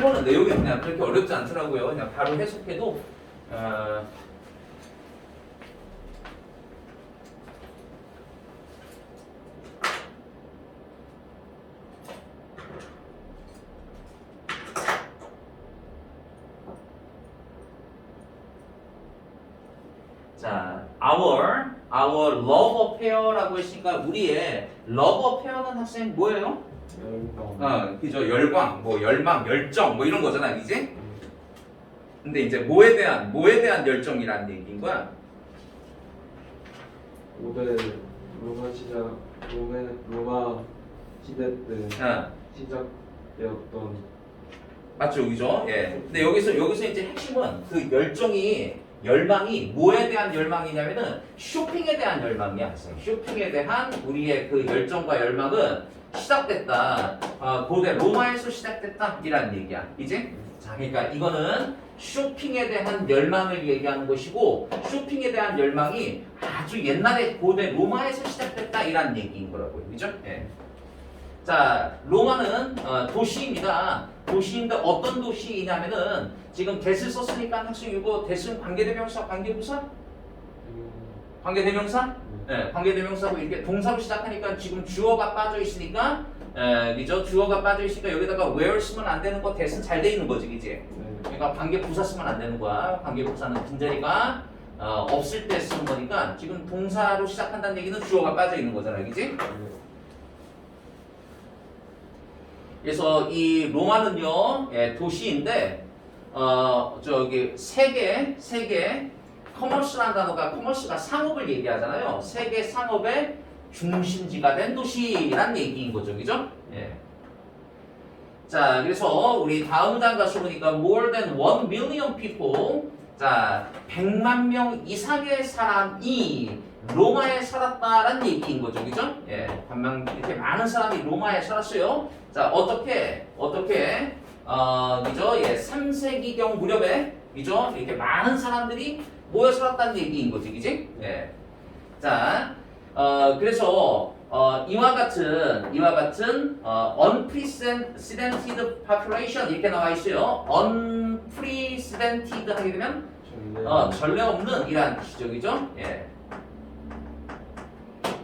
해보는 내용이 그냥 그렇게 어렵지 않더라고요. 그냥 바로 해석해도 자, our love affair라고 했으니까 우리의 love affair는 학생 뭐예요? 그죠. 열광, 뭐 열망, 열정, 뭐 이런 거잖아, 이제. 근데 이제 뭐에 대한 열정이라는 얘기인 거야. 고대 로마 시대 때 시작되었던 맞죠, 그죠? 예. 근데 여기서 이제 핵심은 그 열망이 뭐에 대한 열망이냐면은 쇼핑에 대한 열망이야, 학생. 쇼핑에 대한 우리의 그 열정과 열망은 시작됐다. 고대 로마에서 시작됐다. 이란 얘기야. 이제? 자, 그러니까 이거는 쇼핑에 대한 열망을 얘기하는 것이고 쇼핑에 대한 열망이 아주 옛날에 고대 로마에서 시작됐다. 이란 얘기인 거라고요. 그죠? 예. 자, 로마는 도시입니다. 도시인데 어떤 도시이냐면은 지금 that을 썼으니까 학생 이거 that은 관계대명사, 관계부사? 관계대명사? 네, 관계대명사고 이렇게 동사로 시작하니까 지금 주어가 빠져 있으니까 그죠? 주어가 빠져 있으니까 여기다가 where 쓰면 안 되는 거 that은 잘 돼 있는 거지, 그지? 그러니까 관계부사 쓰면 안 되는 거야. 관계부사는 빈자리가 없을 때 쓰는 거니까 지금 동사로 시작한다는 얘기는 주어가 빠져 있는 거잖아, 그지? 그래서 이 로마는요, 도시인데 저기 세계 커머스라는 단어가 커머스가 상업을 얘기하잖아요. 세계 상업의 중심지가 된 도시란 얘기인 거죠, 그죠? 예. 자, 그래서 우리 다음 장 가서 보니까 more than 1 million people, 자, 100만 명 이상의 사람이 로마에 살았다라는 얘기인 거죠, 그죠? 예, 이렇게 많은 사람이 로마에 살았어요. 자, 어떻게, 그죠? 예, 3세기경 무렵에, 그죠? 이렇게 많은 사람들이 모여 살았다는 얘기인 거지, 그지? 예. 자, 그래서, 이와 같은, unprecedented population 이렇게 나와 있어요. unprecedented 하게 되면, 전례 없는 이란 뜻이죠, 그죠? 예.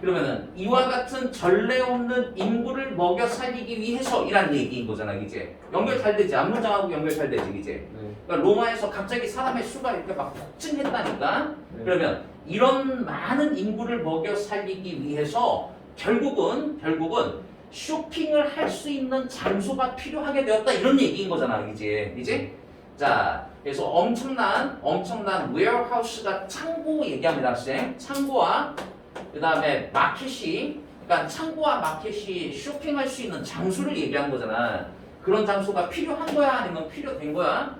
그러면은 이와 같은 전례 없는 인구를 먹여 살리기 위해서 이란 얘기인 거잖아, 이제. 연결 잘 되지. 앞문장하고 연결 잘 되지, 이제. 그러니까 로마에서 갑자기 사람의 수가 이렇게 막 폭증했다니까. 그러면 이런 많은 인구를 먹여 살리기 위해서 결국은 쇼핑을 할 수 있는 장소가 필요하게 되었다 이런 얘기인 거잖아, 이제. 자, 그래서 엄청난 웨어하우스가 창고 얘기합니다, 학생. 창고와 그 다음에 마켓이, 그러니까 창고와 마켓이 쇼핑할 수 있는 장소를 얘기하는 거잖아. 그런 장소가 필요한 거야? 아니면 필요된 거야?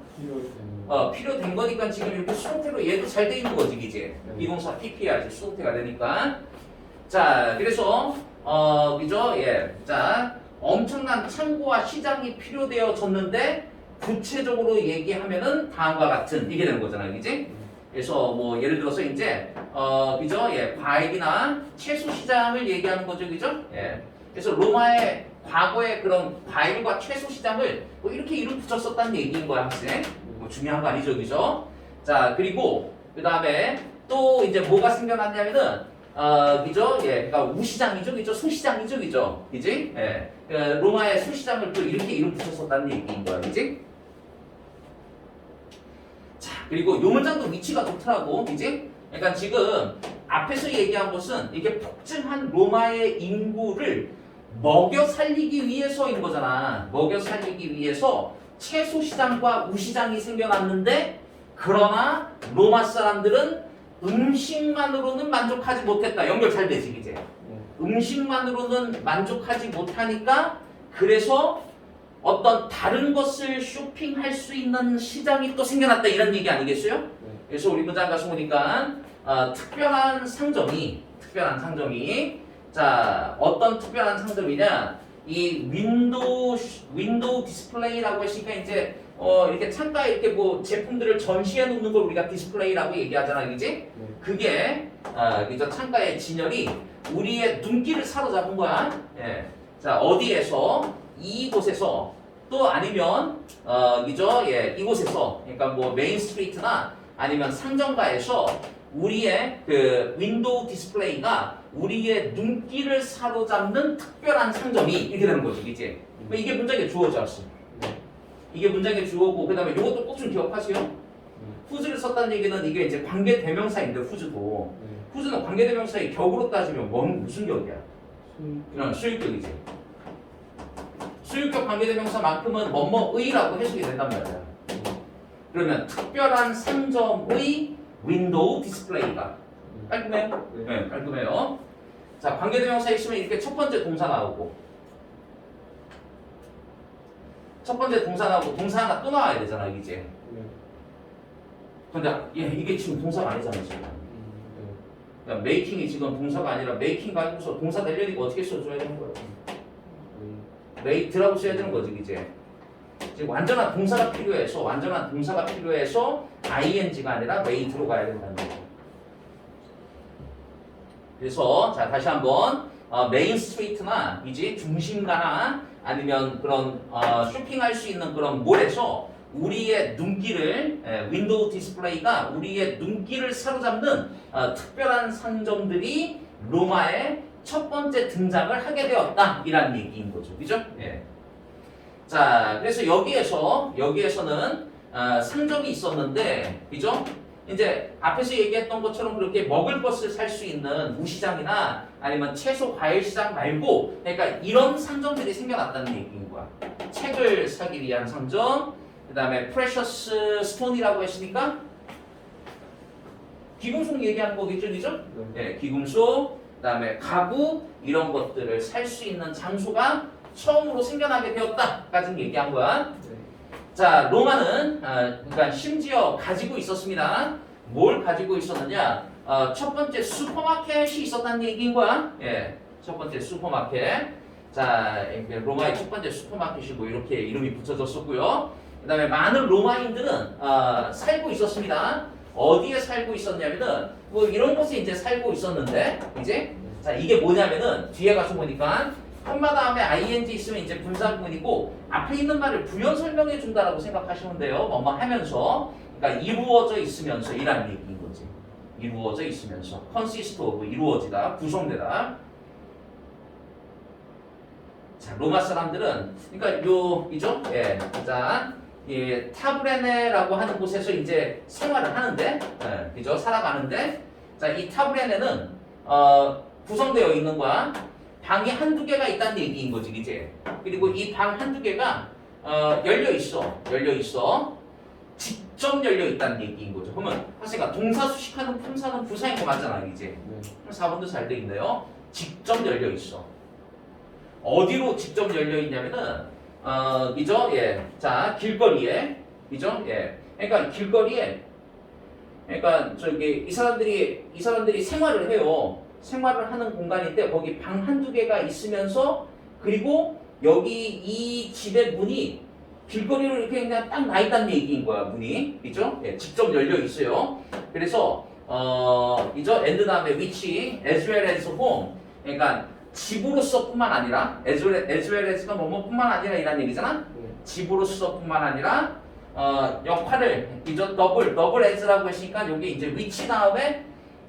필요된 거니까 지금 이렇게 수동태로 얘도 잘 돼 있는 거지, 이제. 비동사 PP야지 수동태가 되니까. 자, 그래서, 그죠? 예. 자, 엄청난 창고와 시장이 필요되어졌는데, 구체적으로 얘기하면은 다음과 같은, 이게 되는 거잖아, 그지? 그래서 뭐 예를 들어서 이제 그죠? 예, 과일이나 채소 시장을 얘기하는 거죠, 그죠? 예. 그래서 로마의 과거의 그런 과일과 채소 시장을 뭐 이렇게 이름 붙였었다는 얘기인 거야, 학생. 뭐 중요한 거 아니죠, 그죠? 자, 그리고 그 다음에 또 이제 뭐가 생겨났냐면은 그죠? 예, 그러니까 우시장이죠, 그죠? 소시장이죠, 그죠? 그지? 예. 로마의 소시장을 또 이렇게 이름 붙였었다는 얘기인 거야, 그지? 그리고 요 문장도 위치가 좋더라고, 그지? 그러니까 지금 앞에서 얘기한 것은 이게 폭증한 로마의 인구를 먹여 살리기 위해서인 거잖아. 먹여 살리기 위해서 채소 시장과 우시장이 생겨났는데, 그러나 로마 사람들은 음식만으로는 만족하지 못했다. 연결 잘 되지, 그지? 음식만으로는 만족하지 못하니까 그래서 어떤 다른 것을 쇼핑할 수 있는 시장이 또 생겨났다 이런 얘기 아니겠어요? 그래서 우리 문장 가서 보니까 특별한 상점이 자, 어떤 특별한 상점이냐, 이 윈도우 디스플레이라고 했으니까 이제 이렇게 창가에 이렇게 뭐 제품들을 전시해 놓는 걸 우리가 디스플레이라고 얘기하잖아, 그지? 그게 그죠? 창가의 진열이 우리의 눈길을 사로잡은 거야. 예. 자, 어디에서? 이곳에서 또 아니면 이죠? 예, 이곳에서 그러니까 뭐 메인 스트리트나 아니면 상점가에서 우리의 그 윈도우 디스플레이가 우리의 눈길을 사로잡는 특별한 상점이 이렇게 되는 거죠, 이제. 이게 문장에 주어졌어. 이게 문장에 주어고 그다음에 이것도 꼭 좀 기억하세요. 후즈를 썼다는 얘기는 이게 이제 관계 대명사인데 후즈도 후즈는 관계 대명사의 격으로 따지면 무슨 격이야? 그냥 수익격이지. 수익격 관계 대명사만큼은 뭐뭐의라고 해석이 된단 말이야. 그러면 특별한 상점의 윈도우 디스플레이가 깔끔해요? 네, 깔끔해요. 자, 관계 대명사 있으면 이렇게 첫 번째 동사 나오고 첫 번째 동사 나오고 동사 하나 또 나와야 되잖아, 이제. 근데 이게 지금 동사가 아니잖아, 지금. 그러니까 메이킹이 지금 동사가 아니라 메이킹 가지고서 동사 대려니까 어떻게 써줘야 되는 거야? 메이트라고 써야 되는 거지, 이제. 지금 완전한 동사가 필요해서 ing가 아니라 메이트로 가야 된다는 거죠. 그래서 자 다시 한번 메인 스트리트나 이제 중심가나 아니면 그런 쇼핑할 수 있는 그런 몰에서 우리의 눈길을 윈도우 디스플레이가 우리의 눈길을 사로잡는 특별한 상점들이 로마에 첫 번째 등장을 하게 되었다 이라는 얘기인 거죠, 그죠? 예. 자, 그래서 여기에서는 상점이 있었는데, 그죠? 이제 앞에서 얘기했던 것처럼 그렇게 먹을 것을 살 수 있는 무시장이나 아니면 채소 과일 시장 말고, 그러니까 이런 상점들이 생겨났다는 얘기인 거야. 책을 사기 위한 상점, 그 다음에 프레셔스 스톤이라고 했으니까 귀금속 얘기하는 거겠죠, 그죠? 네, 귀금속, 그 다음에 가구 이런 것들을 살 수 있는 장소가 처음으로 생겨나게 되었다까지는 얘기한 거야. 자, 로마는 그러니까 심지어 가지고 있었습니다. 뭘 가지고 있었느냐? 첫 번째 슈퍼마켓이 있었다는 얘기인 거야. 예, 첫 번째 슈퍼마켓. 자, 로마의 첫 번째 슈퍼마켓이고 이렇게 이름이 붙여졌었고요. 그다음에 많은 로마인들은 살고 있었습니다. 어디에 살고 있었냐면은 뭐 이런 곳에 이제 살고 있었는데 이제 자 이게 뭐냐면은 뒤에 가서 보니까 컴마 다음에 ing 있으면 이제 분사구문이고 앞에 있는 말을 부연 설명해 준다라고 생각하시면 돼요. 뭐뭐 하면서 그러니까 이루어져 있으면서 이라는 얘기인 거지. 이루어져 있으면서 consist of 이루어지다 구성되다. 자 로마 사람들은 그러니까 이죠? 예, 자. 예, 타브레네라고 하는 곳에서 이제 생활을 하는데, 그죠? 살아가는데, 자, 이 타브레네는, 구성되어 있는 거야. 방이 한두 개가 있다는 얘기인 거지, 이제. 그리고 이 방 한두 개가, 열려 있어. 직접 열려 있다는 얘기인 거죠. 그러면, 학생아, 동사 수식하는 품사는 부사인 거 맞잖아, 이제. 4번도 잘 돼 있네요. 직접 열려 있어. 어디로 직접 열려 있냐면은, 그죠? 예. 자, 길거리에. 그죠? 예. 그러니까 길거리에 그러니까 이 사람들이 생활을 해요. 생활을 하는 공간인데 거기 방 한두 개가 있으면서 그리고 여기 이 집의 문이 길거리로 이렇게 그냥 딱 나 있다는 얘기인 거야, 문이. 그죠? 예. 직접 열려 있어요. 그래서 그죠? and 다음에 which as well as home. 그러니까 집으로서뿐만 아니라 as well as가 뭐뭐뿐만 아니라 이란 얘기잖아. 집으로서뿐만 아니라 역할을 이죠 더블 as라고 했으니까 여기 이제 which 다음에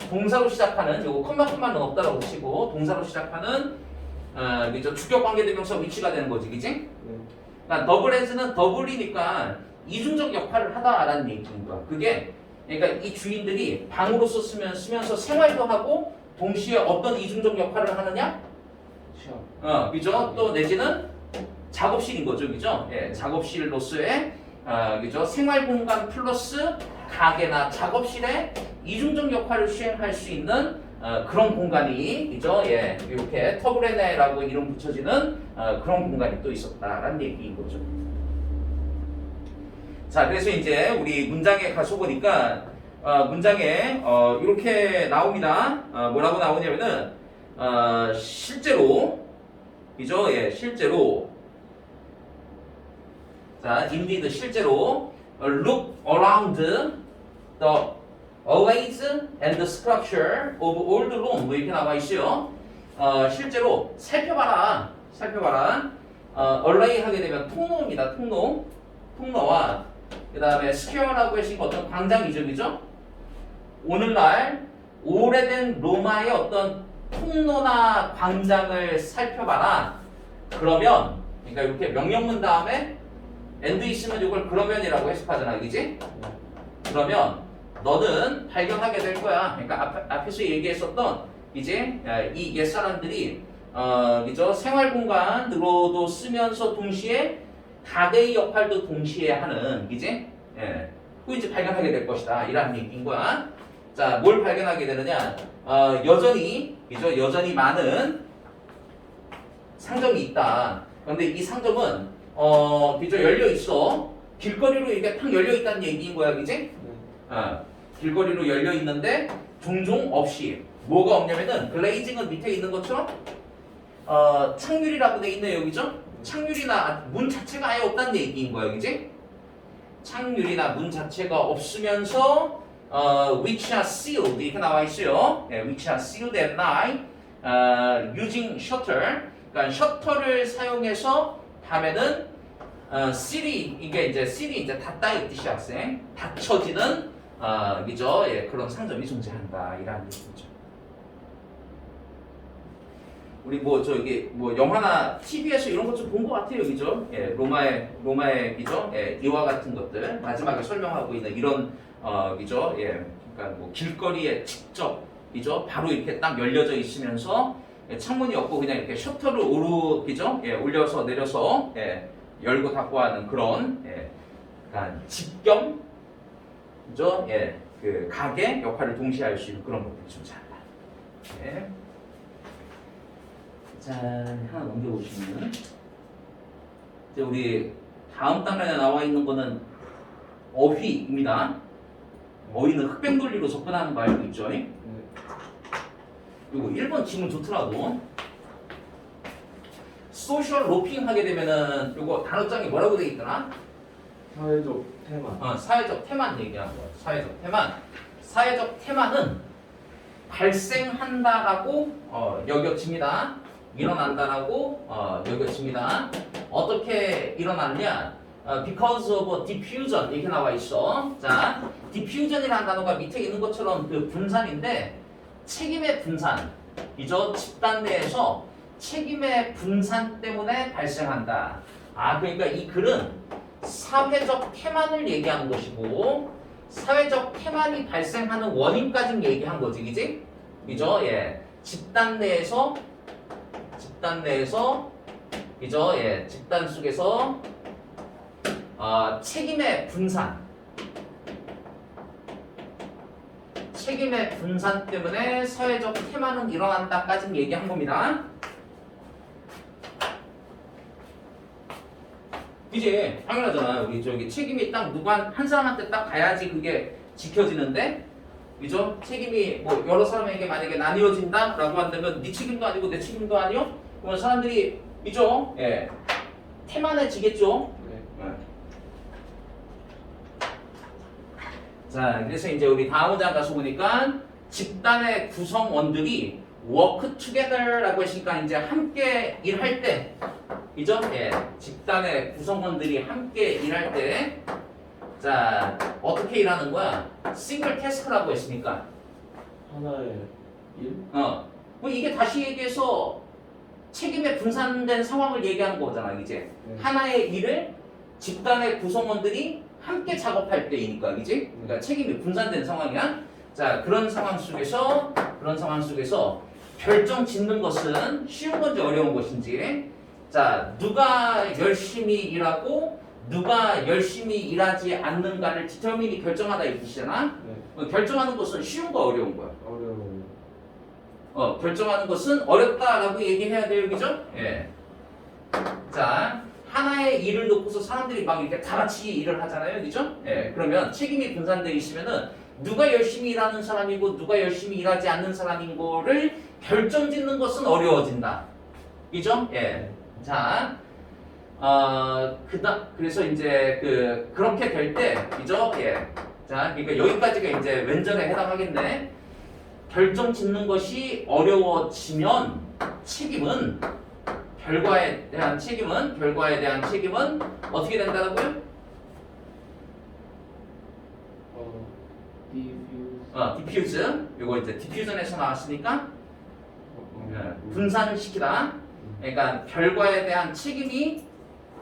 동사로 시작하는 요거 컴마는 없다라고 치고 동사로 시작하는 그죠 주격 관계 대명사 which가 되는 거지, 그지? 그러니까 더블 as는 더블이니까 이중적 역할을 하다라는 얘기인 거야. 그게 그러니까 이 주인들이 방으로서 쓰면서 생활도 하고 동시에 어떤 이중적 역할을 하느냐? 그죠? 또 내지는 작업실인 거죠, 그죠? 예, 작업실로서의 그죠? 생활 공간 플러스 가게나 작업실에 이중적 역할을 수행할 수 있는 그런 공간이 그죠? 예, 이렇게 터브레네라고 이름 붙여지는 그런 공간이 또 있었다라는 얘기인 거죠. 자, 그래서 이제 우리 문장에 가서 보니까 문장에 이렇게 나옵니다. 뭐라고 나오냐면은 실제로 그죠? 예, 실제로 자, indeed 실제로 look around the always and the structure of old Rome 뭐 이렇게 나와 있어요. 실제로 살펴봐라. 얼라이 하게 되면 통로입니다. 통로와 그 다음에 스퀘어라고 하신 어떤 광장이죠, 그죠? 오늘날 오래된 로마의 어떤 통로나 광장을 살펴봐라. 그러면 그러니까 이렇게 명령문 다음에 and 있으면 이걸 그러면이라고 해석하잖아, 그지? 그러면 너는 발견하게 될 거야. 그러니까 앞에서 얘기했었던 이제 이 옛사람들이 그죠? 생활 공간으로도 쓰면서 동시에 가게의 역할도 동시에 하는, 이제 그 이제 발견하게 될 것이다. 이라는 얘기인 거야. 자, 뭘 발견하게 되느냐? 여전히 많은 상점이 있다. 그런데 이 상점은 그죠? 열려 있어. 길거리로 이렇게 탁 열려 있다는 얘기인 거야, 그지? 길거리로 열려 있는데 종종 없이 뭐가 없냐면은 글레이징은 밑에 있는 것처럼 창률이라고 돼 있네요, 그죠? 창률이나 문 자체가 아예 없다는 얘기인 거야, 그지? 창률이나 문 자체가 없으면서 which are sealed 이렇게 나와 있어요. which are sealed at night using shutter. 그러니까 셔터를 사용해서 밤에는 이게 이제 닫다 이 뜻이 학생 닫혀지는 그죠? 그런 상점이 존재한다 이라는 얘기죠. 우리 영화나 TV에서 이런 것 좀 본 것 같아요, 그죠? 로마의 그죠? 이와 같은 것들 마지막에 설명하고 있는 이런 그죠? 그러니까 길거리에 직접 그죠? 바로 이렇게 딱 열려져 있으면서 창문이 없고 그냥 이렇게 셔터를 그죠? 올려서 내려서 열고 닫고 하는 그런 약간 집겸 그죠? 그 가게 역할을 동시에 할 수 있는 그런 것들이 존재한다. 자, 하나 넘겨보시면 이제 우리 다음 단면에 나와 있는 거는 어휘입니다. 어휘는 흑백 논리로 접근하는 거 알고 있죠? 그리고 1번 지문 좋더라고. 소셜 로핑 하게 되면은 요거 단어장이 뭐라고 돼 있더라? 사회적 테마. 사회적 테마는 얘기하는 거야. 사회적 테마는 발생한다라고 여겨집니다. 일어난다라고 여겨집니다. 어떻게 일어나느냐? Because of diffusion 이렇게 나와 있어. 자, diffusion이라는 단어가 밑에 있는 것처럼 그 분산인데 책임의 분산, 이죠? 집단 내에서 책임의 분산 때문에 발생한다. 그러니까 이 글은 사회적 태만을 얘기하는 것이고 사회적 태만이 발생하는 원인까지 얘기한 거지, 그지? 그죠? 집단 내에서 그죠? 집단 속에서 책임의 분산 때문에 사회적 태만은 일어난다까지 얘기한 겁니다. 이제 당연하잖아. 우리 책임이 딱 누가 한 사람한테 딱 가야지 그게 지켜지는데, 그죠? 책임이 여러 사람에게 만약에 나뉘어진다라고 한다면 네 책임도 아니고 내 책임도 아니요? 그러면 사람들이 그죠? 태만해지겠죠? 자, 그래서 이제 우리 다음 문장 가서 보니까 집단의 구성원들이 work together라고 했으니까 이제 함께 일할 때, 그죠? 집단의 구성원들이 함께 일할 때, 자, 어떻게 일하는 거야? single task라고 했으니까. 하나의 일? 이게 다시 얘기해서 책임의 분산된 상황을 얘기하는 거잖아, 이제. 하나의 일을 집단의 구성원들이 함께 작업할 때이니까, 그지? 그러니까 책임이 분산된 상황이야. 자, 그런 상황 속에서 결정 짓는 것은 쉬운 건지 어려운 것인지, 자, 누가 열심히 일하고 누가 열심히 일하지 않는가를 디터민이 결정하다 이 뜻이잖아. 결정하는 것은 쉬운 거 어려운 거야? 어려워요. 결정하는 것은 어렵다라고 얘기해야 돼요, 그죠? 자, 하나의 일을 놓고서 사람들이 막 이렇게 다 같이 일을 하잖아요, 그죠? 그러면 책임이 분산되어 있으면은 누가 열심히 일하는 사람이고 누가 열심히 일하지 않는 사람인 거를 결정짓는 것은 어려워진다, 그죠? 자, 그래서 이제 그렇게 될 때, 그죠? 자, 그러니까 여기까지가 이제 왼전에 해당하겠네. 결정 짓는 것이 어려워지면 책임은 결과에 대한 책임은 어떻게 된다고요? 디퓨즈. 이거 이제 디퓨전에서 나왔으니까 분산시키다. 그러니까 결과에 대한 책임이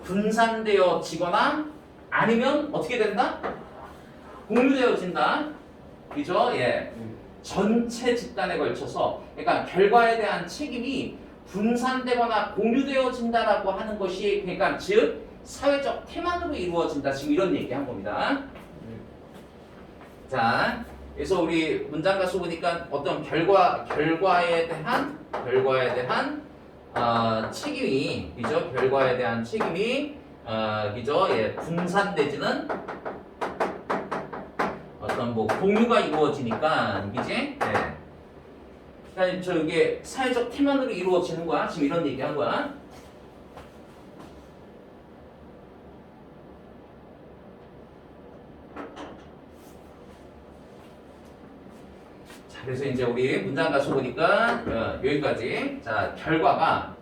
분산되어지거나 아니면 어떻게 된다? 공유되어진다. 그죠? 예. 전체 집단에 걸쳐서 그러니까 결과에 대한 책임이 분산되거나 공유되어진다라고 하는 것이 그러니까 즉 사회적 태만으로 이루어진다. 지금 이런 얘기한 겁니다. 자, 그래서 우리 문장 가서 보니까 어떤 결과에 대한 책임이 그죠? 결과에 대한 책임이 그죠? 예, 분산되지는 어떤 뭐 공유가 이루어지니까 그지? 예. 그러니까 저게 사회적 태만으로 이루어지는 거야. 지금 이런 얘기한 거야. 자, 그래서 이제 우리 문장 가서 보니까 여기까지. 자, 결과가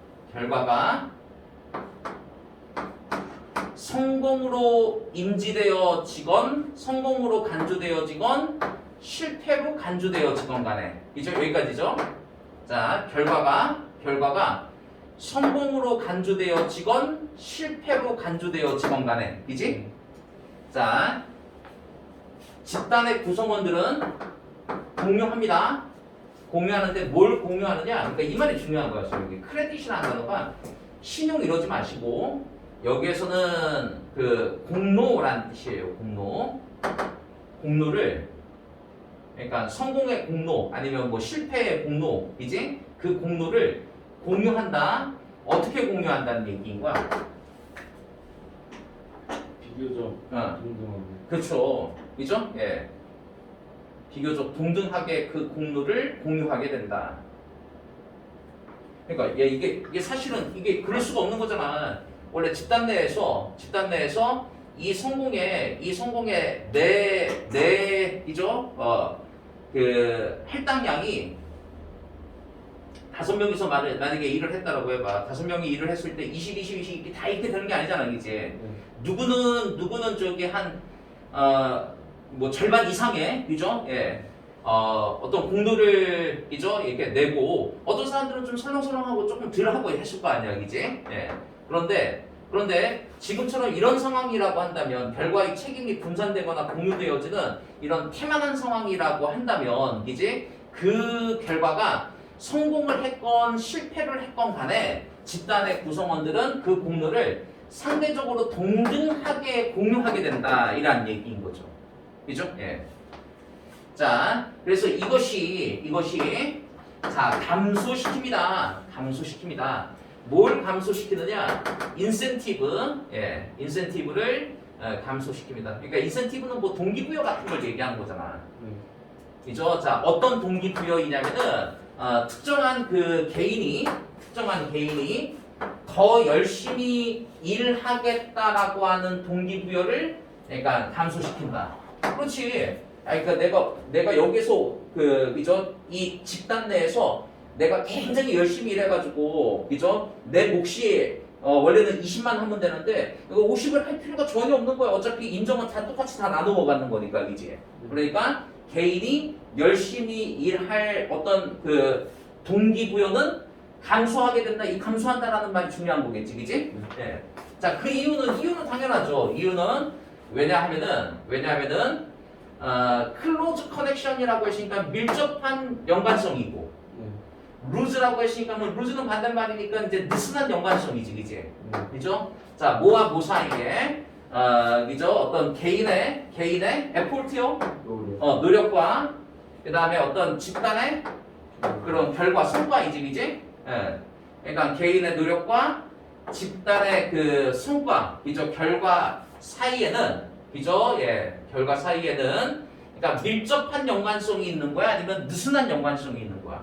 성공으로 임지되어지건 성공으로 간주되어지건 실패로 간주되어지건 간에 이죠? 여기까지죠? 자, 결과가 성공으로 간주되어지건 실패로 간주되어지건 간에 이지? 자, 집단의 구성원들은 공유합니다. 공유하는데 뭘 공유하느냐? 그러니까 이 말이 중요한 거였어요. 여기 크레딧이라는 단어가 신용 이러지 마시고 여기에서는 그 공로라는 뜻이에요. 공로를 그러니까 성공의 공로 아니면 뭐 실패의 공로이지? 그 공로를 공유한다. 어떻게 공유한다는 얘기인 거야? 비교적 동등하게. 그렇죠. 그죠? 예. 비교적 동등하게 그 공로를 공유하게 된다. 그러니까 야, 이게 사실은 이게 그럴 수가 없는 거잖아. 원래 집단 내에서 이 성공의 이죠? 그 할당량이 5명이서 만약에 일을 했다라고 해봐. 5명이 일을 했을 때 20 이렇게 다 이렇게 되는 게 아니잖아, 이제. 누구는 저기 뭐 절반 이상의 그죠? 예. 어떤 공로를 그죠? 이렇게 내고 어떤 사람들은 좀 설렁설렁하고 조금 덜 하고 했을 거 아니야, 그지? 예. 그런데 지금처럼 이런 상황이라고 한다면 결과의 책임이 분산되거나 공유되어지는 이런 태만한 상황이라고 한다면 이제 그 결과가 성공을 했건 실패를 했건 간에 집단의 구성원들은 그 공로를 상대적으로 동등하게 공유하게 된다 이란 얘기인 거죠. 그죠? 예. 자, 그래서 이것이 자 감소시킵니다. 뭘 감소시키느냐? 인센티브를 감소시킵니다. 그러니까 인센티브는 뭐 동기부여 같은 걸 얘기하는 거잖아. 그죠? 자, 어떤 동기부여이냐면은 특정한 개인이 더 열심히 일하겠다라고 하는 동기부여를 그러니까 감소시킨다. 그렇지. 그러니까 내가 여기서 그죠? 이 집단 내에서 내가 굉장히 열심히 일해가지고 그죠? 내 몫이 원래는 20만 하면 되는데 이거 50을 할 필요가 전혀 없는 거야. 어차피 인정은 다 똑같이 다 나누어 가는 거니까, 그지? 그러니까 개인이 열심히 일할 어떤 그 동기부여는 감소하게 된다. 이 감소한다라는 말이 중요한 거겠지, 그지? 예. 자, 그 이유는 당연하죠. 이유는 왜냐하면은 클로즈 커넥션이라고 했으니까 밀접한 연관성이고 루즈라고 했으니까 뭐 루즈는 반대말이니까 이제 느슨한 연관성이지, 그지? 그죠? 자, 뭐와 뭐 사이에 그죠? 어떤 개인의 에포트요, 노력과 그 다음에 어떤 집단의 그런 결과, 성과이지, 그지? 예. 그러니까 개인의 노력과 집단의 그 성과, 그죠? 결과 사이에는, 그죠? 예. 결과 사이에는 그러니까 밀접한 연관성이 있는 거야? 아니면 느슨한 연관성이 있는 거야?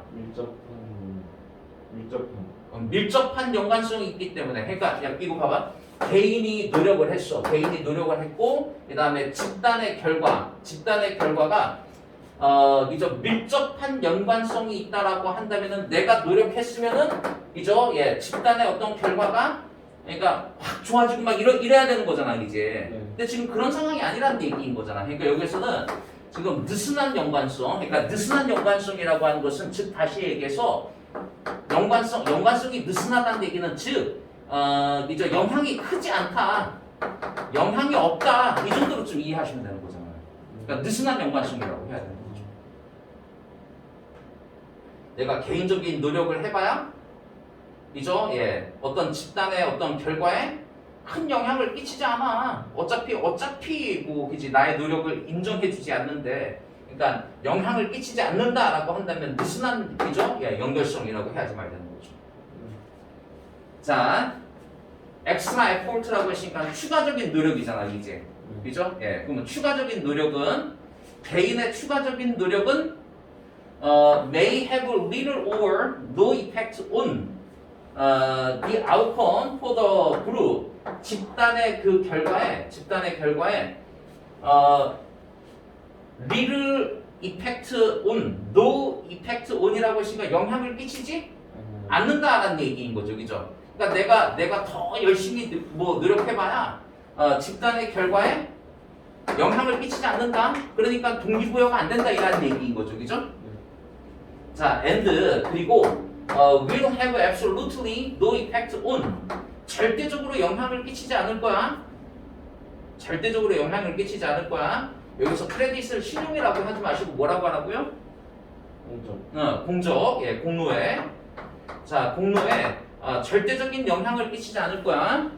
밀접한 연관성이 있기 때문에 그러니까 그냥 이거 봐봐. 개인이 노력을 했고 그 다음에 집단의 결과가 이죠 밀접한 연관성이 있다라고 한다면은 내가 노력했으면은 이죠 예 집단의 어떤 결과가 그러니까 확 좋아지고 막 이래야 되는 거잖아 이제. 네. 근데 지금 그런 상황이 아니라는 얘기인 거잖아. 그러니까 여기서는 지금 느슨한 연관성, 그러니까 느슨한 연관성이라고 하는 것은 즉 다시 얘기해서 연관성이 느슨하다는 얘기는 즉 이제 영향이 크지 않다, 영향이 없다 이 정도로 좀 이해하시면 되는 거잖아요. 그러니까 느슨한 연관성이라고 해야 되는 거죠. 내가 개인적인 노력을 해봐야 이죠 예 어떤 집단의 어떤 결과에 큰 영향을 끼치지 않아. 어차피 뭐 그지 나의 노력을 인정해주지 않는데, 그러니까 영향을 끼치지 않는다라고 한다면 느슨한 그죠 예 연결성이라고 해야지 말 되는 거죠. 자, extra effort라고 했으니까 추가적인 노력이잖아 이제. 그죠? 예. 그러면 추가적인 노력은 개인의 추가적인 노력은 may have little or no effect on the outcome for the group. 집단의 결과에 little effect on, no effect on이라고 했으니까 영향을 끼치지 않는다라는 얘기인 거죠, 그죠? 그러니까 내가 더 열심히 뭐 노력해봐야 집단의 결과에 영향을 끼치지 않는다. 그러니까 동기부여가 안 된다 이라는 얘기인 거죠, 그죠? 자, and 그리고 will have absolutely no effect on. 절대적으로 영향을 끼치지 않을 거야. 절대적으로 영향을 끼치지 않을 거야. 여기서 크레딧을 신용이라고 하지 마시고 뭐라고 하라고요? 공적. 공적. 예, 공로에. 자, 공로에 절대적인 영향을 끼치지 않을 거야.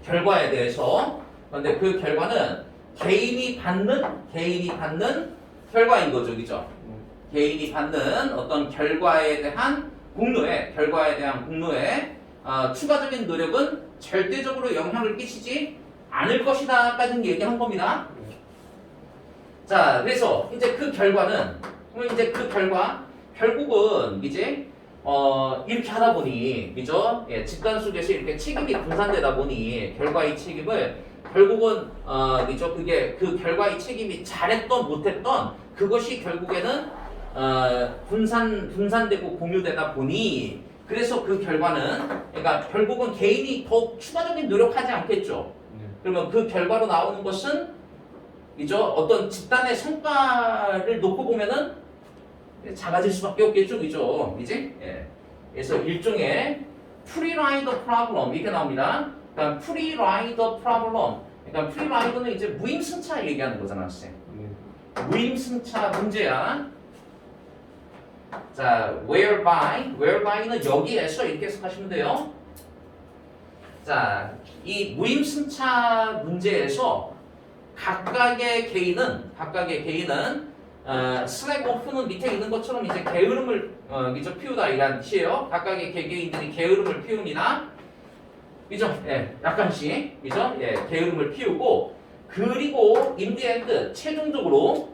결과에 대해서. 그런데 그 결과는 개인이 받는 결과인 거죠, 그죠? 개인이 받는 어떤 결과에 대한 공로에 추가적인 노력은 절대적으로 영향을 끼치지 않을 것이다 까지는 얘기한 겁니다. 자, 그래서 이제 그 결과는 결국은 이제 이렇게 하다 보니 그죠? 예, 집단 속에서 이렇게 책임이 분산되다 보니 결과의 책임을 결국은 그죠? 그게 그 결과의 책임이 잘했던 못했던 그것이 결국에는 분산되고 공유되다 보니 그래서 그 결과는 그러니까 결국은 개인이 더 추가적인 노력하지 않겠죠. 그러면 그 결과로 나오는 것은 이죠 어떤 집단의 성과를 놓고 보면은 작아질 수밖에 없겠죠, 그죠? 이제 예. 그래서 일종의 프리라이더 프로블럼 이렇게 나옵니다. 그러니까 프리라이더 프로블럼. 그러니까 프리라이더는 이제 무임승차 얘기하는 거잖아, 쌤. 무임승차 문제야. 자, whereby는 여기에서 이렇게 해석하시면 돼요. 자, 이 무임승차 문제에서 각각의 개인은 슬랙 오프는 밑에 있는 것처럼 이제 게으름을 이제 피우다 이란 뜻이에요. 각각의 개개인들이 게으름을 피웁니다. 그죠? 예, 약간씩 그죠? 예, 게으름을 피우고 그리고 in the end 최종적으로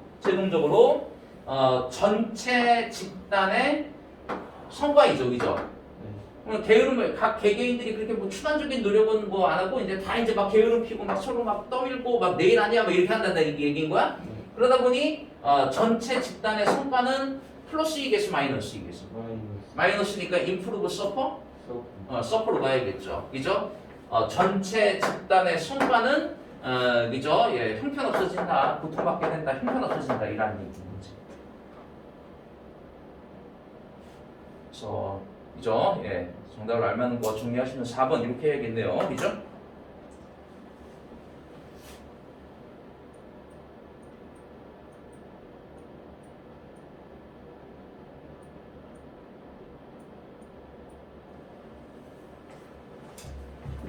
전체 집단의 성과이죠, 그죠? 게으름을 각 개개인들이 그렇게 뭐 추가적인 노력은 뭐 안 하고 이제 다 이제 막 게으름 피고 막 서로 막 떠밀고 막 내일 아니야 막 이렇게 한다는 얘기인 거야. 그러다 보니 전체 집단의 성과는 플러스이겠어, 마이너스이겠어? 마이너스니까 improve, suffer로 가야겠죠, 그죠? 전체 집단의 성과는 그죠? 예, 형편없어진다, 고통받게 된다, 형편없어진다 이라는 얘기인 거지. 그래서 그죠? 예, 정답을 알면 거 정리하시면 4번 이렇게 해야겠네요, 그죠?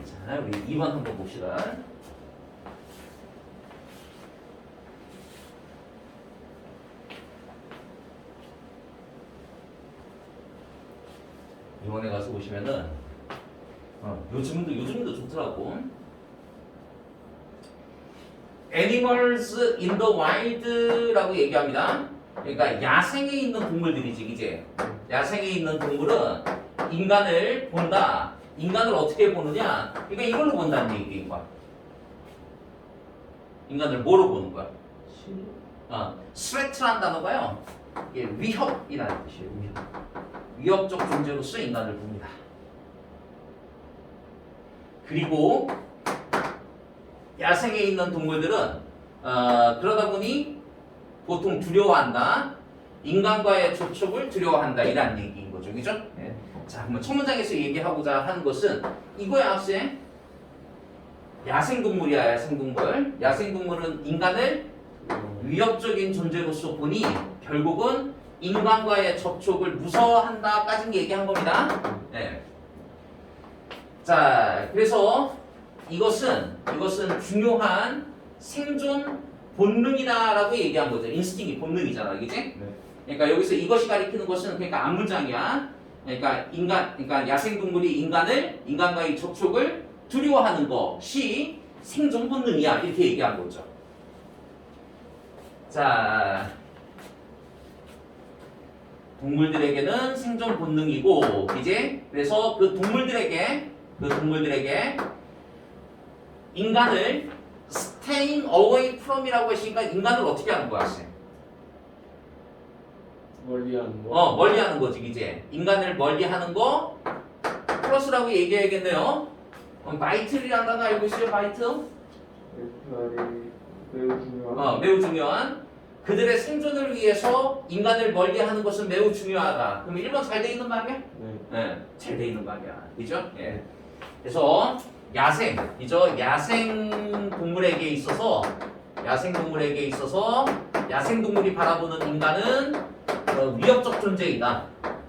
자, 우리 2번 한번 봅시다. 이번에 가서 보시면은 요즘도 좋더라고. Animals in the wild라고 얘기합니다. 그러니까 야생에 있는 동물들이지, 이제 야생에 있는 동물은 인간을 본다. 인간을 어떻게 보느냐? 그러니까 이걸로 본다는 얘기인 거야. 인간을 뭐로 보는 거야? threat라는 단어가요. 이게 위협이라는 뜻이에요. 위협적 존재로서 인간을 봅니다. 그리고 야생에 있는 동물들은 그러다 보니 보통 두려워한다. 인간과의 접촉을 두려워한다. 이라는 얘기인 거죠. 그죠? 네. 자, 그러면 첫 문장에서 얘기하고자 하는 것은 이거야, 학생. 야생동물이야, 야생동물. 야생동물은 인간을 위협적인 존재로서 보니 결국은 인간과의 접촉을 무서워한다까지 얘기한 겁니다. 네. 자, 그래서 이것은 중요한 생존 본능이다라고 얘기한 거죠. 인스팅이 본능이잖아, 그지? 네. 그러니까 여기서 이것이 가리키는 것은 그러니까 앞문장이야. 그러니까 야생동물이 인간과의 접촉을 두려워하는 것이 생존 본능이야. 이렇게 얘기한 거죠. 자, 동물들에게는 생존 본능이고 이제 그래서 그 동물들에게 인간을 staying away from이라고 했으니까 인간을 어떻게 하는 거야, 쌤? 멀리하는 거. 멀리하는 거지, 이제 인간을 멀리하는 거 플러스라고 얘기해야겠네요. 바이틀이라는 단어 알고 있어요, 바이트? 매우 중요한. 매우 중요한. 그들의 생존을 위해서 인간을 멀리하는 것은 매우 중요하다. 그럼 1번 잘 돼 있는 말이야? 네, 잘 돼 있는 말이야. 그죠? 예. 그래서 야생 동물에게 있어서 야생동물이 바라보는 인간은 위협적 존재이다.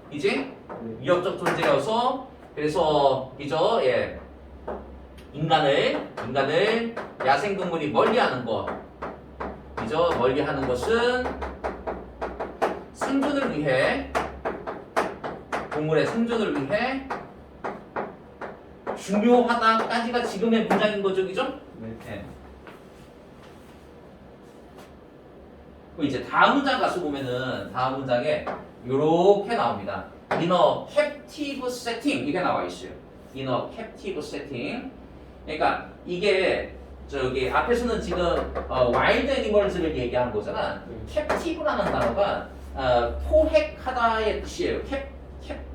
이제 위협적 존재여서 그래서 그죠? 예. 인간을 야생동물이 멀리하는 것. 그죠? 멀리하는 것은 생존을 위해 동물의 생존을 위해 중요하다까지가 지금의 문장인 거죠, 그죠? 네. 그리고 이제 다음 문장 가서 보면은 다음 문장에 이렇게 나옵니다. In a captive setting 이게 나와 있어요. In a captive setting. 그러니까 이게 저기 앞에서는 지금 와일드 애니멀즈를 얘기한 거잖아. captive라는 단어가 포획하다의 뜻이에요.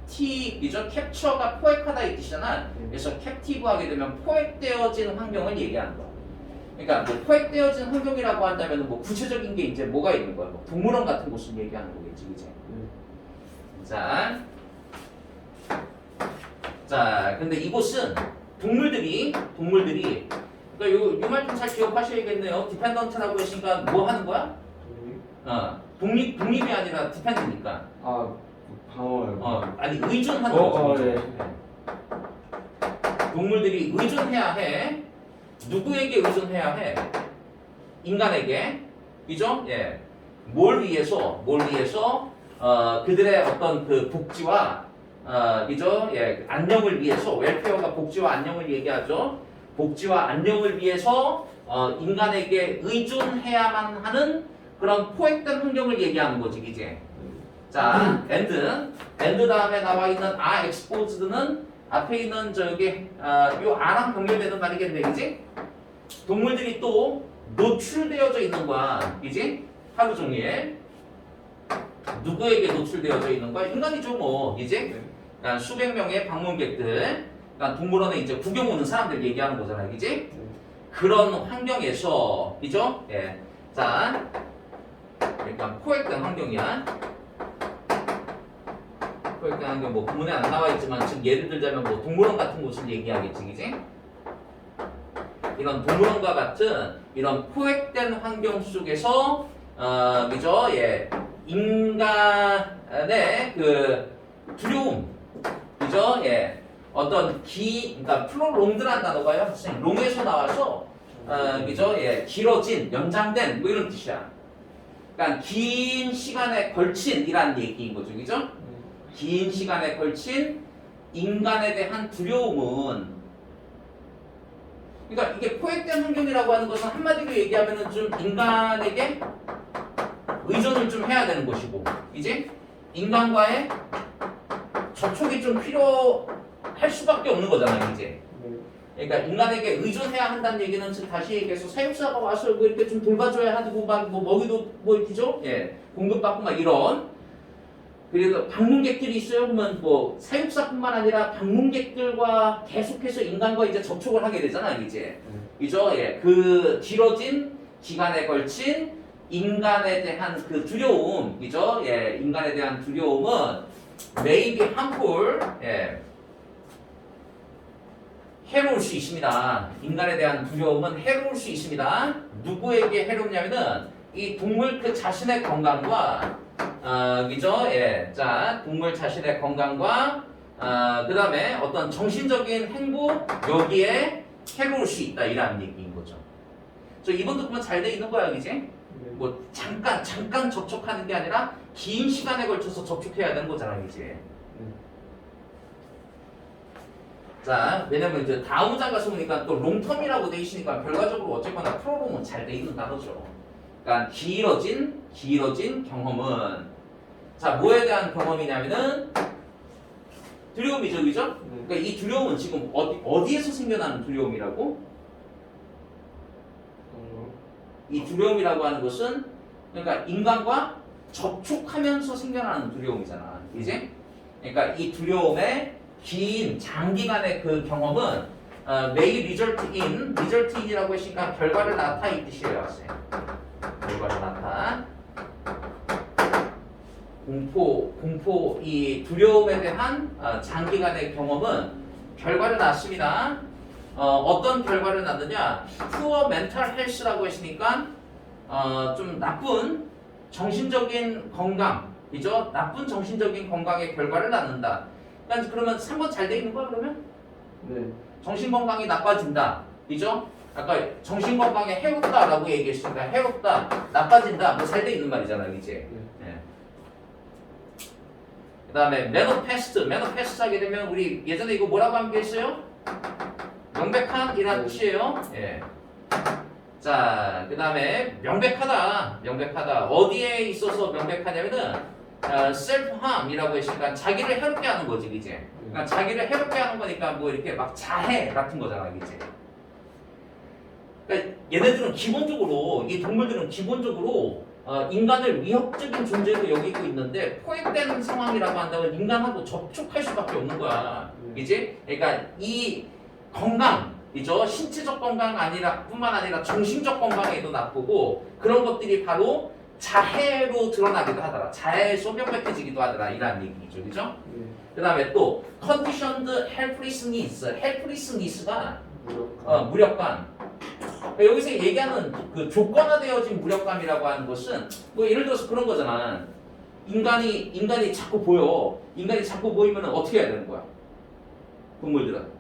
캡티브죠. 캡처가 포획하다의 뜻이잖아. 그래서 captive 하게 되면 포획되어진 환경을 얘기하는 거야. 그러니까 뭐 포획되어진 환경이라고 한다면 뭐 구체적인 게 이제 뭐가 있는 거야? 뭐 동물원 같은 곳을 얘기하는 거겠지, 이제. 자, 근데 이곳은 동물들이 그러니까 요 말 좀 잘 기억하셔야겠네요. 디펜던트라고 했으니까 뭐 하는 거야? 독립이 아니라 디펜드니까. 방어요. 아니 의존하는 거죠. 네. 동물들이 의존해야 해. 누구에게 의존해야 해? 인간에게. 그죠? 예. 뭘 위해서 그들의 어떤 그 복지와 그죠? 예. 안녕을 위해서 웰페어가 복지와 안녕을 얘기하죠. 복지와 안녕을 위해서 인간에게 의존해야만 하는 그런 포획된 환경을 얘기하는 거지, 이제. 자, and 다음에 나와 있는 are exposed는 앞에 있는 저기 요 R랑 연결되는 말이겠네, 그지? 동물들이 또 노출되어져 있는 거야, 그지? 하루 종일 누구에게 노출되어져 있는 거야? 인간이죠, 뭐, 이제. 그러니까 수백 명의 방문객들, 그러니까 동물원에 이제 구경 오는 사람들 얘기하는 거잖아요, 그지? 그런 환경에서, 그죠? 예. 자, 그러니까 포획된 환경이야. 포획된 환경, 뭐 구문에 안 나와 있지만 지금 예를 들자면 뭐 동물원 같은 곳을 얘기하겠지, 그지? 이런 동물원과 같은 이런 포획된 환경 속에서 그죠? 예. 인간의 그 두려움, 그죠? 예. 어떤 그러니까 프롤롱드라는 단어가요. 선생님, 롱에서 나와서 그죠? 예. 길어진, 연장된 뭐 이런 뜻이야. 그러니까 긴 시간에 걸친이라는 얘기인 거죠, 그죠? 긴 시간에 걸친 인간에 대한 두려움은, 그러니까 이게 포획된 환경이라고 하는 것은 한마디로 얘기하면은 좀 인간에게 의존을 좀 해야 되는 것이고, 이제 인간과의 접촉이 좀 필요할 수밖에 없는 거잖아요, 이제. 그러니까 인간에게 의존해야 한다는 얘기는 즉 다시 얘기해서 사육사가 와서 뭐 이렇게 좀 돌봐줘야 하고 막 뭐 먹이도 뭐 이렇게죠? 예, 공급받고 막 이런. 그리고 방문객들이 있어요. 그러면 뭐 사육사뿐만 아니라 방문객들과 계속해서 인간과 이제 접촉을 하게 되잖아, 이제. 그죠? 예, 그 길어진 기간에 걸친 인간에 대한 그 두려움, 그죠? 예, 인간에 대한 두려움은 may be harmful, 예, 해로울 수 있습니다. 인간에 대한 두려움은 해로울 수 있습니다. 누구에게 해롭냐면은 이 동물 그 자신의 건강과 그죠? 예, 자, 동물 자신의 건강과 그 다음에 어떤 정신적인 행복 여기에 해로울 수 있다 이라는 얘기인 거죠. 저 이번 보면 잘 돼 있는 거야, 이제. 뭐 잠깐 접촉하는 게 아니라 긴 시간에 걸쳐서 접촉해야 되는 거잖아, 이제. 자, 왜냐면 이제 다음 문장 가서 보니까 또 롱텀이라고 돼 있으니까 결과적으로 어쨌거나 프로롱은 잘 돼 있는 단어죠. 그러니까 길어진 경험은 자, 뭐에 대한 경험이냐면은 두려움이죠, 그죠? 그러니까 이 두려움은 지금 어디에서 생겨나는 두려움이라고? 이 두려움이라고 하는 것은 그러니까 인간과 접촉하면서 생겨나는 두려움이잖아, 이제? 그러니까 이 두려움의 긴 장기간의 그 경험은 may result in이라고 했으니까 결과를 낳다 이 뜻이에요. 결과를 낳다. 공포 이 두려움에 대한 장기간의 경험은 결과를 낳습니다. 어떤 결과를 낳느냐? poor mental health라고 했으니까 좀 나쁜 정신적인 건강, 그죠? 나쁜 정신적인 건강의 결과를 낳는다. 그러면 3번 잘 돼 있는 거야 그러면? 네. 정신 건강이 나빠진다, 그죠? 아까 정신 건강에 해롭다라고 얘기했으니까 해롭다, 나빠진다, 뭐 잘 돼 있는 말이잖아, 이제. 네. 그다음에 manifest 하게 되면 우리 예전에 이거 뭐라고 한 게 있어요? 명백한이라는 뜻이에요. 예. 자, 그다음에 명백하다. 어디에 있어서 명백하냐면은 self-harm이라고 했으니까 자기를 해롭게 하는 거지, 이제. 그러니까 자기를 해롭게 하는 거니까 뭐 이렇게 막 자해 같은 거잖아, 이제. 그러니까 얘네들은 기본적으로 이 동물들은 기본적으로 인간을 위협적인 존재로 여기고 있는데 포획된 상황이라고 한다면 인간하고 접촉할 수밖에 없는 거야, 이제. 그러니까 이 건강, 그죠? 신체적 건강 뿐만 아니라 정신적 건강에도 나쁘고 그런 것들이 바로 자해로 드러나기도 하더라. 자해에 소명백해지기도 하더라. 이라는 얘기죠, 그죠? 그 다음에 또 conditioned helplessness가 무력감. 그러니까 여기서 얘기하는 그 조건화되어진 무력감이라고 하는 것은 뭐 예를 들어서 그런 거잖아. 인간이 자꾸 보여. 인간이 자꾸 보이면 어떻게 해야 되는 거야? 동물들은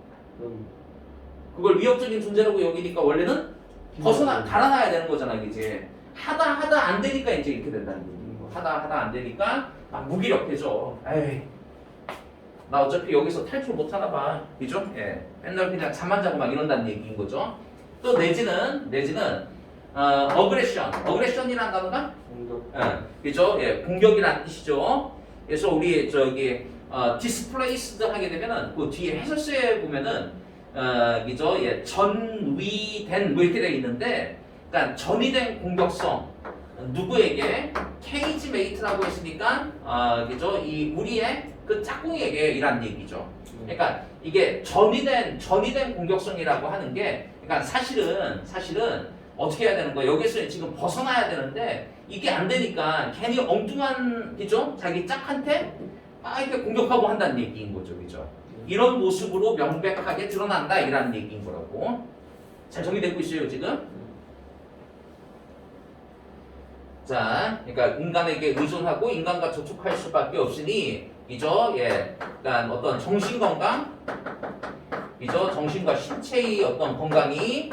그걸 위협적인 존재라고 여기니까 원래는 달아나야 되는 거잖아, 이제. 하다 안 되니까 이제 이렇게 된다는 얘기고. 하다 안 되니까 막 무기력해져. 에이, 나 어차피 여기서 탈출 못 하나 봐, 그죠? 예, 맨날 그냥 잠만 자고 막 이런다는 얘기인 거죠. 또 내지는 어그레션이라는 단어가 그죠? 예, 공격이라는 뜻이죠. 그래서 우리 저기 displaced 하게 되면은 그 뒤에 해설서에 보면은 그죠? 예, 전위된 뭐 이렇게 돼 있는데, 그러니까 전위된 공격성 누구에게? 케이지 메이트라고 했으니까 그죠? 이 우리의 그 짝꿍에게 이란 얘기죠. 그러니까 이게 전위된 공격성이라고 하는 게, 그러니까 사실은 어떻게 해야 되는 거야? 여기서 지금 벗어나야 되는데 이게 안 되니까 괜히 엉뚱한, 그죠? 자기 짝한테 이렇게 공격하고 한다는 얘기인 거죠, 그죠? 이런 모습으로 명백하게 드러난다 이라는 얘기인 거라고. 잘 정리되고 있어요 지금? 자, 그러니까 인간에게 의존하고 인간과 접촉할 수밖에 없으니, 그죠? 예, 그러니까 어떤 정신 건강, 그죠? 정신과 신체의 어떤 건강이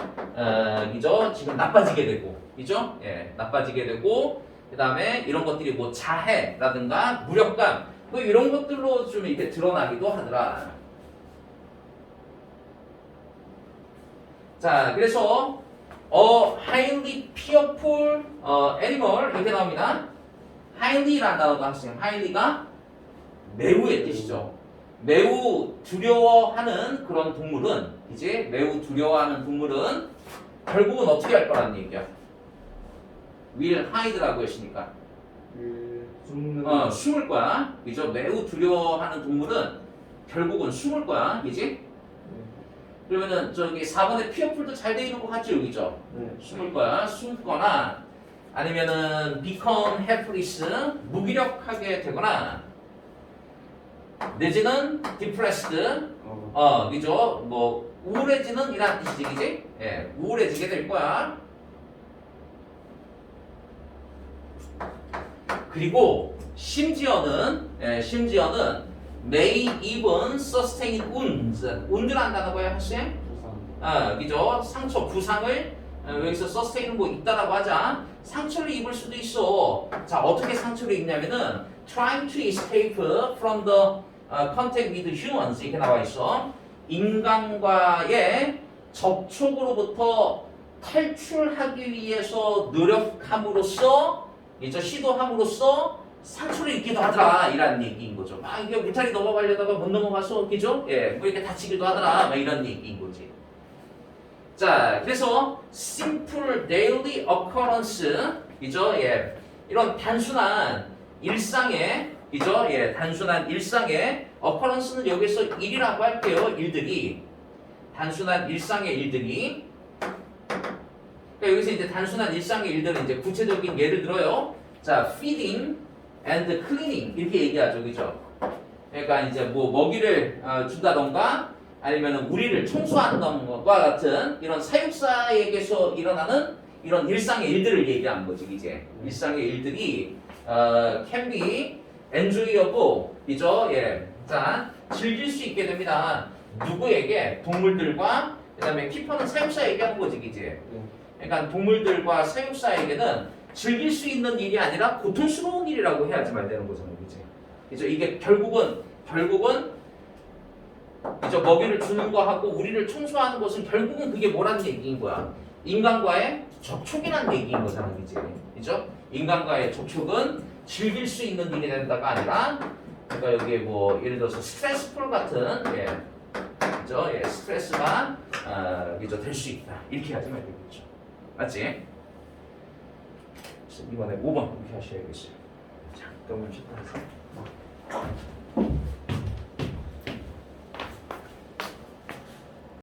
그죠? 지금 나빠지게 되고, 그죠? 예, 나빠지게 되고, 그 다음에 이런 것들이 뭐 자해라든가 무력감, 뭐 이런 것들로 좀 이렇게 드러나기도 하더라. 자, 그래서 highly fearful animal 이렇게 나옵니다. highly라는 단어도 학생, highly가 매우의 뜻이죠. 매우 두려워하는 그런 동물은 이제 매우 두려워하는 동물은 결국은 어떻게 할 거라는 얘기야. will hide라고 했으니까 숨는 숨을 거야. 그죠? 매우 두려워하는 동물은 결국은 숨을 거야. 그지? 그러면은 저기 4번에 피어풀도 잘 돼 있는 거 같죠? 여기죠? 네. 숨을 거야. 숨거나 아니면은 become helpless 무기력하게 되거나 내지는 depressed 그죠? 뭐 우울해지는 이란 뜻이지, 그지? 예, 우울해지게 될 거야. 그리고 심지어는 may even sustain wounds. wounds라는 단어가 뭐야, 학생? 부산 그죠? 상처, 부상을 여기서 sustain은 뭐 있다라고 하자. 상처를 입을 수도 있어. 자, 어떻게 상처를 입냐면은 trying to escape from the contact with humans 이렇게 나와 있어. 인간과의 접촉으로부터 탈출하기 위해서 노력함으로써 이제 시도함으로써 상처를 입기도 하더라 이라는 얘기인 거죠. 막 이게 울타리 넘어가려다가 못 넘어가서 그죠? 예, 뭐 이렇게 다치기도 하더라 막 이런 얘기인 거지. 자, 그래서 simple daily occurrence 그죠? 예, 이런 단순한 일상의 그죠? 예, 단순한 일상의 occurrence는 여기서 일이라고 할게요. 일들이 단순한 일상의 일들이. 그러니까 여기서 이제 단순한 일상의 일들은 이제 구체적인 예를 들어요. 자, feeding and cleaning 이렇게 얘기하죠, 그죠? 그러니까 이제 뭐 먹이를 준다던가 아니면 우리를 청소하는 것과 같은 이런 사육사에게서 일어나는 이런 일상의 일들을 얘기하는 거지, 이제 일상의 일들이 can be enjoyable, 그죠? 예, 자, 즐길 수 있게 됩니다. 누구에게? 동물들과 그다음에 키퍼는 사육사 얘기하는 거지, 이제. 그러니까 동물들과 사육사에게는 즐길 수 있는 일이 아니라 고통스러운 일이라고 해야지 말 되는 거잖아요, 그죠? 그죠? 이게 결국은 그죠? 먹이를 주는 거하고 우리를 청소하는 것은 결국은 그게 뭐라는 얘기인 거야? 인간과의 접촉이라는 얘기인 거잖아, 그지? 그죠? 인간과의 접촉은 즐길 수 있는 일이 된다가 아니라, 그러니까 여기 뭐 예를 들어서 스트레스풀 같은, 예, 그죠? 예, 스트레스가 그죠? 될 수 있다. 이렇게 하지 말겠죠. 맞지? 그래서 이번에 5번 이렇게 하셔야겠어요. 자, 그러면 10번 하세요.